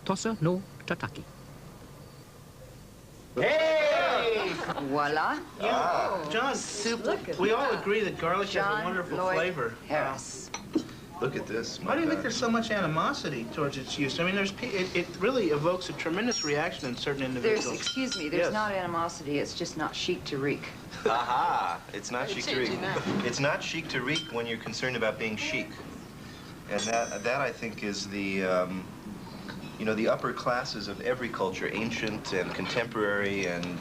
Tossa no Tataki. Hey! Voila. John, we all agree that garlic has a John wonderful Lloyd flavor. Harris. Look at this. Why do you think there's so much animosity towards its use? I mean, it really evokes a tremendous reaction in certain individuals. Excuse me, there's not animosity, it's just not chic to reek. Aha! It's not chic to reek. It's not chic to reek when you're concerned about being chic. And that I think is the, you know, the upper classes of every culture, ancient and contemporary and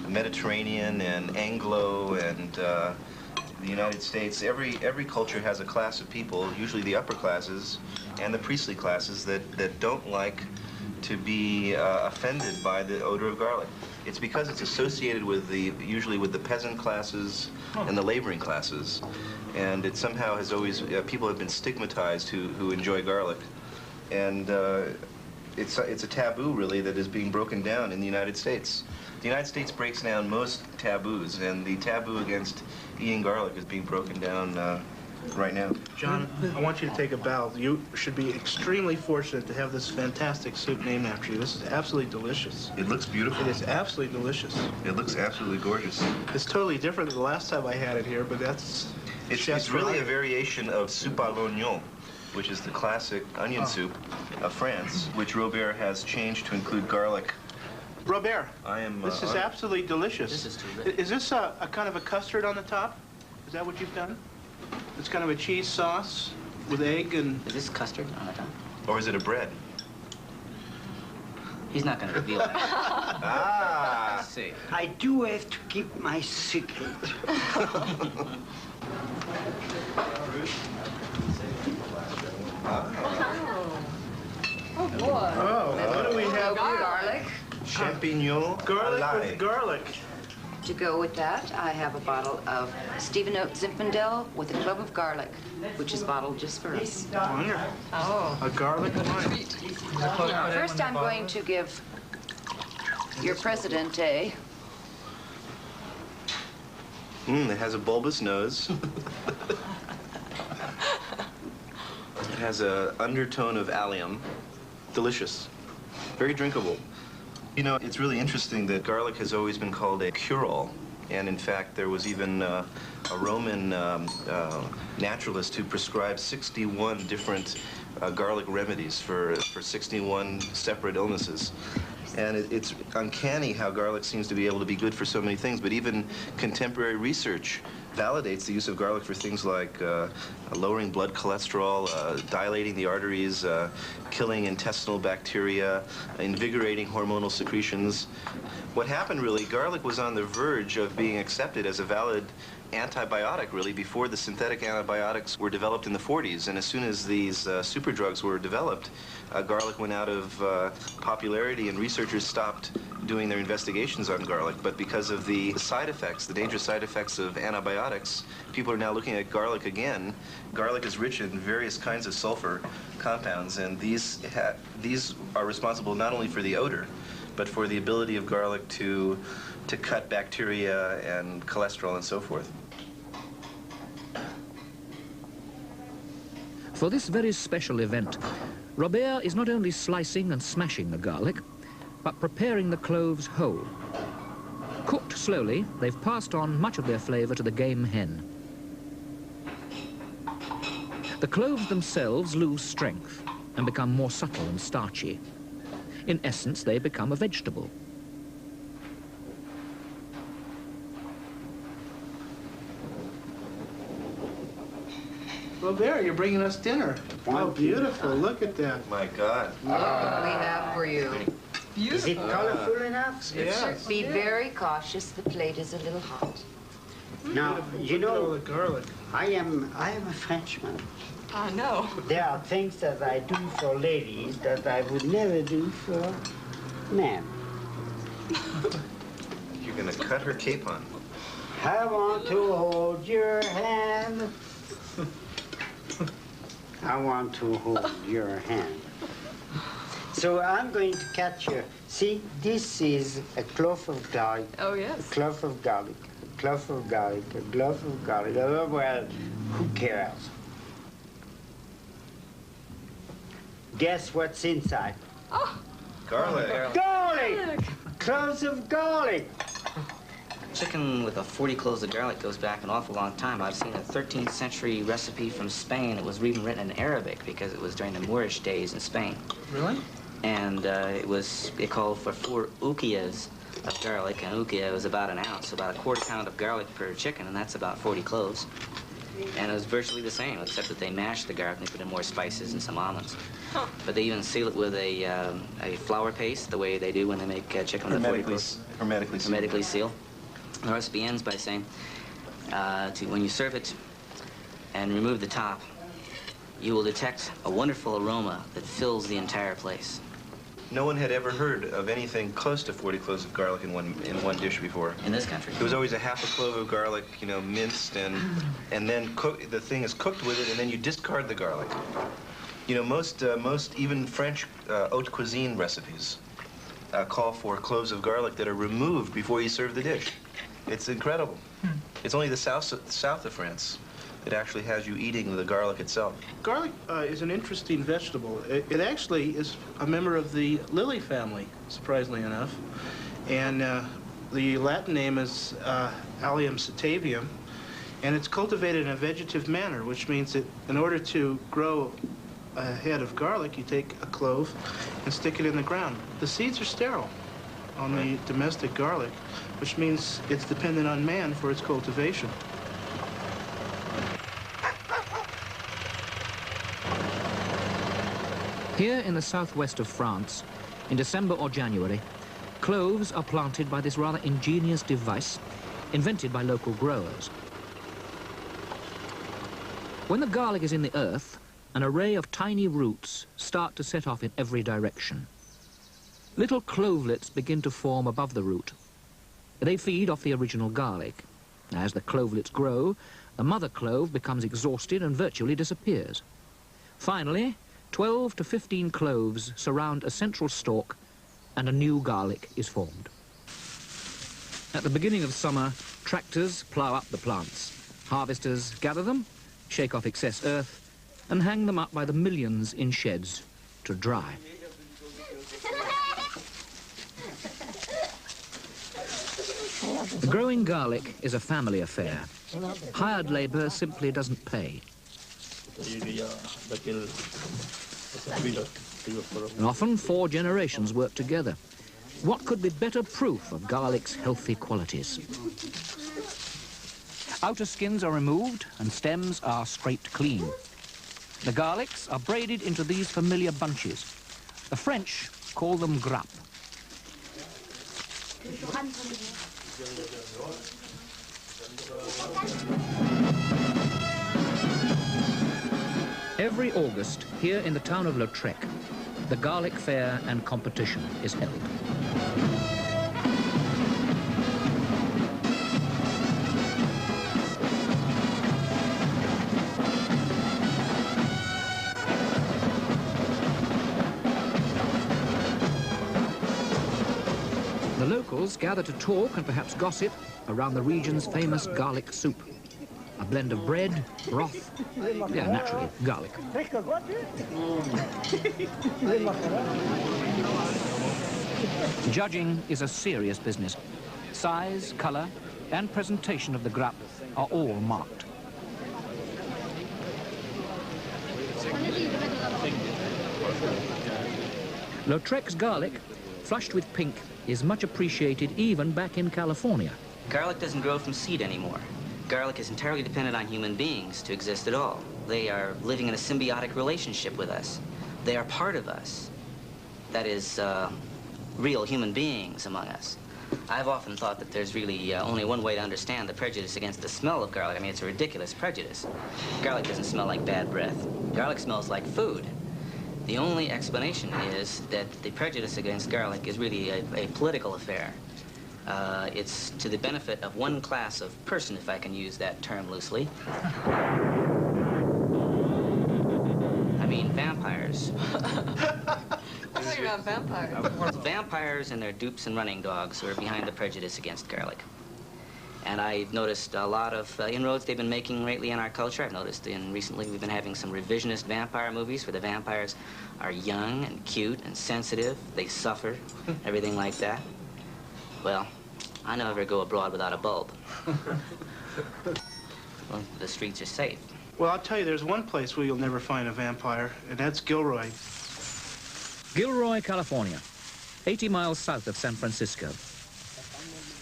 Mediterranean and Anglo and the United States, every culture has a class of people, usually the upper classes and the priestly classes, that don't like to be offended by the odor of garlic. It's because it's associated with usually with the peasant classes and the laboring classes. And it somehow has always, people have been stigmatized who enjoy garlic. And it's a taboo, really, that is being broken down in the United States. The United States breaks down most taboos, and the taboo against eating garlic is being broken down right now. John, I want you to take a bow. You should be extremely fortunate to have this fantastic soup named after you. This is absolutely delicious. It looks beautiful. It is absolutely delicious. It looks absolutely gorgeous. It's totally different than the last time I had it here, but that's... It's really a variation of soupe à l'oignon, which is the classic onion soup of France, which Robert has changed to include garlic. Robert, this is absolutely delicious. This is terrific. Is this a kind of a custard on the top? Is that what you've done? It's kind of a cheese sauce with egg and... Is this custard on the top? Or is it a bread? He's not going to reveal that. Ah! Let's see. I do have to keep my secret. Oh, boy. Oh, what do we have here? Garlic. Champignon Garlic alive. with garlic. To go with that, I have a bottle of Stephen Oates Zinfandel with a clove of garlic, which is bottled just for us. Wonderful. Oh. A garlic wine. First, I'm going to give your president a... It has a bulbous nose. It has an undertone of allium. Delicious. Very drinkable. You know, it's really interesting that garlic has always been called a cure-all. And in fact, there was even a Roman naturalist who prescribed 61 different garlic remedies for 61 separate illnesses. And it's uncanny how garlic seems to be able to be good for so many things, but even contemporary research validates the use of garlic for things like lowering blood cholesterol, dilating the arteries, killing intestinal bacteria, invigorating hormonal secretions. What happened, really, garlic was on the verge of being accepted as a valid antibiotic, really, before the synthetic antibiotics were developed in the 40s. And as soon as these super drugs were developed, garlic went out of popularity and researchers stopped doing their investigations on garlic. But because of the side effects, the dangerous side effects of antibiotics, people are now looking at garlic again. Garlic is rich in various kinds of sulfur compounds, and these are responsible not only for the odor, but for the ability of garlic to cut bacteria and cholesterol and so forth. For this very special event, Robert is not only slicing and smashing the garlic, but preparing the cloves whole. Cooked slowly, they've passed on much of their flavor to the game hen. The cloves themselves lose strength and become more subtle and starchy. In essence, they become a vegetable. Robert, you're bringing us dinner. Oh, beautiful. Look at that. My God. Look what we have for you. Is it colorful enough? Yes. Be very cautious, the plate is a little hot. Now, you Look at all know, the garlic. I am a Frenchman. I know. There are things that I do for ladies that I would never do for men. You're going to cut her capon. I want to hold your hand. I want to hold your hand. So I'm going to cut your... See, this is a clove of garlic. Oh, yes. A clove of garlic. A clove of garlic. A clove of garlic. Oh, well, who cares? Guess what's inside? Garlic. Garlic! Cloves of garlic. Chicken with a 40 cloves of garlic goes back an awful long time. I've seen a 13th century recipe from Spain. It was even written in Arabic because it was during the Moorish days in Spain. Really? And it called for 4 ukias of garlic, and ukia was about an ounce, so about a quarter pound of garlic per chicken, and that's about 40 cloves. And it was virtually the same, except that they mashed the garlic and they put in more spices and some almonds. Huh. But they even seal it with a flour paste, the way they do when they make chicken with 40 cloves. Hermetically seal. The recipe ends by saying, when you serve it and remove the top, you will detect a wonderful aroma that fills the entire place. No one had ever heard of anything close to 40 cloves of garlic in one dish before. In this country. It was always a half a clove of garlic, you know, minced, and then the thing is cooked with it, and then you discard the garlic. You know, most even French haute cuisine recipes call for cloves of garlic that are removed before you serve the dish. It's incredible. It's only the south of France that actually has you eating the garlic itself. Garlic is an interesting vegetable. It actually is a member of the lily family, surprisingly enough. And the Latin name is Allium satavium. And it's cultivated in a vegetative manner, which means that in order to grow a head of garlic, you take a clove and stick it in the ground. The seeds are sterile on the domestic garlic, which means it's dependent on man for its cultivation. Here in the southwest of France, in December or January, cloves are planted by this rather ingenious device invented by local growers. When the garlic is in the earth, an array of tiny roots start to set off in every direction. Little clovelets begin to form above the root. They feed off the original garlic. As the clovelets grow, the mother clove becomes exhausted and virtually disappears. Finally, 12 to 15 cloves surround a central stalk and a new garlic is formed. At the beginning of summer, tractors plough up the plants. Harvesters gather them, shake off excess earth, and hang them up by the millions in sheds to dry. Growing garlic is a family affair. Hired labor simply doesn't pay. And often 4 generations work together. What could be better proof of garlic's healthy qualities? Outer skins are removed and stems are scraped clean. The garlics are braided into these familiar bunches. The French call them grappes. Every August, here in the town of Lautrec, the garlic fair and competition is held. The locals gather to talk and perhaps gossip around the region's famous garlic soup. A blend of bread, broth, yeah, naturally, garlic. Judging is a serious business. Size, color, and presentation of the grappe are all marked. Lautrec's garlic, flushed with pink, is much appreciated even back in California. Garlic doesn't grow from seed anymore. Garlic is entirely dependent on human beings to exist at all. They are living in a symbiotic relationship with us. They are part of us. That is, real human beings among us. I've often thought that there's really only one way to understand the prejudice against the smell of garlic. I mean, it's a ridiculous prejudice. Garlic doesn't smell like bad breath. Garlic smells like food. The only explanation is that the prejudice against garlic is really a political affair. It's to the benefit of one class of person, if I can use that term loosely. I mean, vampires. Talking about vampires. Vampires and their dupes and running dogs who are behind the prejudice against garlic. And I noticed a lot of inroads they've been making lately in our culture. I've noticed recently we've been having some revisionist vampire movies where the vampires are young and cute and sensitive. They suffer, everything like that. Well, I never go abroad without a bulb. Well, the streets are safe. Well, I'll tell you, there's one place where you'll never find a vampire, and that's Gilroy. Gilroy, California, 80 miles south of San Francisco.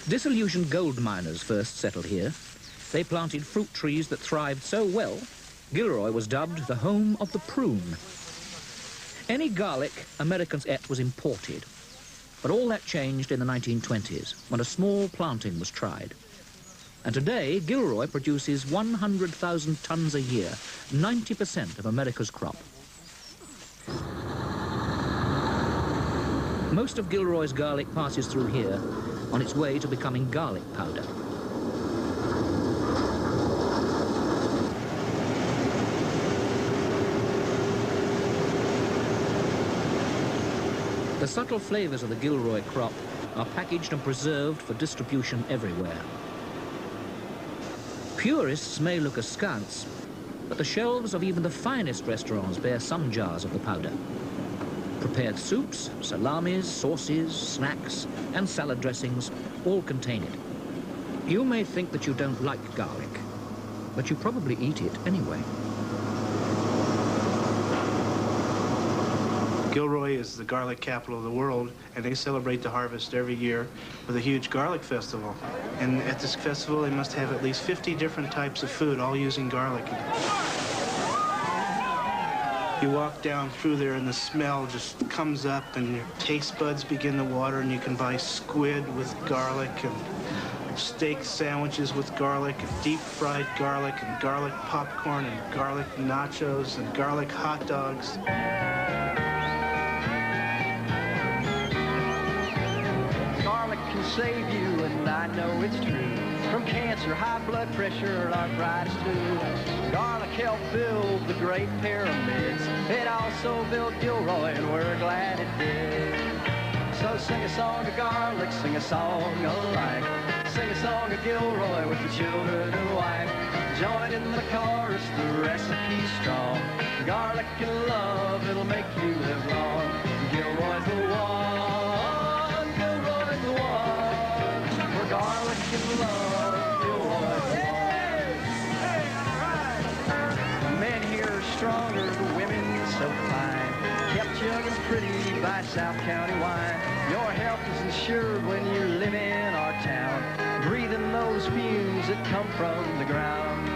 Disillusioned gold miners first settled here. They planted fruit trees that thrived so well, Gilroy was dubbed the home of the prune. Any garlic Americans ate was imported. But all that changed in the 1920s, when a small planting was tried. And today, Gilroy produces 100,000 tons a year, 90% of America's crop. Most of Gilroy's garlic passes through here on its way to becoming garlic powder. The subtle flavors of the Gilroy crop are packaged and preserved for distribution everywhere. Purists may look askance, but the shelves of even the finest restaurants bear some jars of the powder. Prepared soups, salamis, sauces, snacks, and salad dressings all contain it. You may think that you don't like garlic, but you probably eat it anyway. Gilroy is the garlic capital of the world, and they celebrate the harvest every year with a huge garlic festival. And at this festival, they must have at least 50 different types of food, all using garlic. You walk down through there and the smell just comes up and your taste buds begin to water, and you can buy squid with garlic and steak sandwiches with garlic, and deep fried garlic, and garlic popcorn, and garlic nachos, and garlic hot dogs. Garlic can save you, and I know it's true. From cancer, high blood pressure, or arthritis too. Garlic helped build the Great Pyramids. It also built Gilroy, and we're glad it did. So sing a song of garlic, sing a song of life. Sing a song of Gilroy with the children and wife. Join in the chorus, the recipe's strong. Garlic and love, it'll make you live long. Gilroy's the one, Gilroy's the one. For garlic and love, Gilroy's the one. Men here are stronger, the women so fine. Kept young and pretty by South County wine. Your health is insured when you live in our town, breathing those fumes that come from the ground.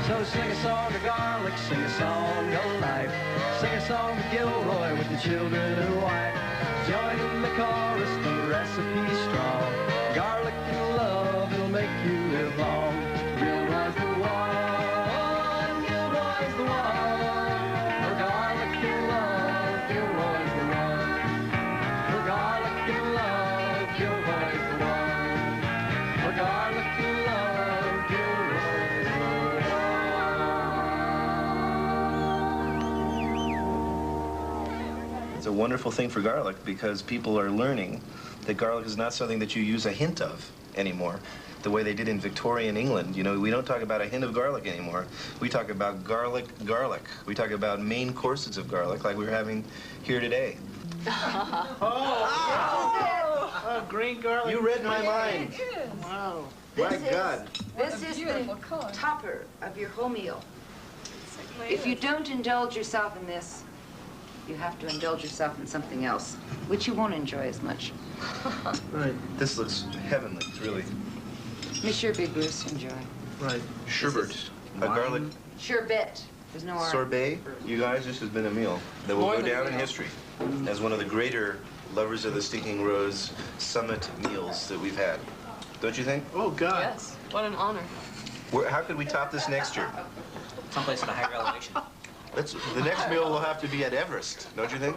So sing a song of garlic, sing a song of life. Sing a song of Gilroy with the children and wife. Join in the chorus, the recipe's strong. Garlic and love, it'll make you live long. Gilroy's the one, Gilroy's the one. For garlic and love, Gilroy's the one. For garlic and love, Gilroy's the one. For garlic and love, Gilroy's the one. It's a wonderful thing for garlic because people are learning that garlic is not something that you use a hint of anymore, the way they did in Victorian England. You know, we don't talk about a hint of garlic anymore. We talk about garlic. We talk about main courses of garlic like we're having here today. Oh, green garlic. You read my mind. Wow. My God. This is the topper of your whole meal. If you don't indulge yourself in this, you have to indulge yourself in something else, which you won't enjoy as much. Right, This looks heavenly, really. Monsieur Big Bruce, enjoy. right. Sherbet. A garlic Sherbet. There's no R. sorbet. You guys, this has been a meal that will go down in history as one of the greater Lovers of the Stinking Rose summit meals that we've had. Don't you think? Oh, God. Yes, what an honor. How could we top this next year? Someplace at a higher elevation. The next meal will have to be at Everest, don't you think?